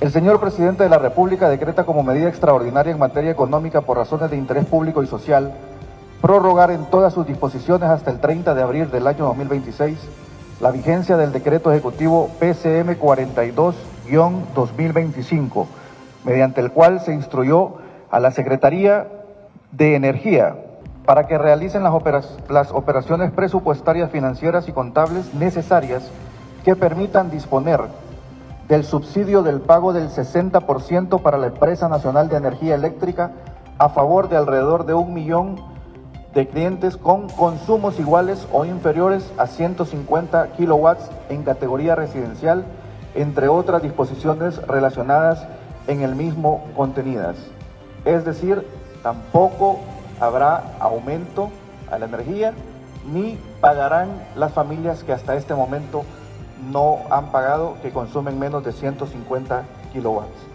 El señor Presidente de la República decreta como medida extraordinaria en materia económica por razones de interés público y social prorrogar en todas sus disposiciones hasta el 30 de abril del año 2026 la vigencia del decreto ejecutivo PCM 42-2025, mediante el cual se instruyó a la Secretaría de Energía para que realicen las operaciones presupuestarias, financieras y contables necesarias que permitan disponer del subsidio del pago del 60% para la Empresa Nacional de Energía Eléctrica a favor de alrededor de 1 millón de clientes con consumos iguales o inferiores a 150 kilowatts en categoría residencial, entre otras disposiciones relacionadas en el mismo contenidas. Es decir, tampoco habrá aumento a la energía, ni pagarán las familias que hasta este momento no han pagado, que consumen menos de 150 kilowatts.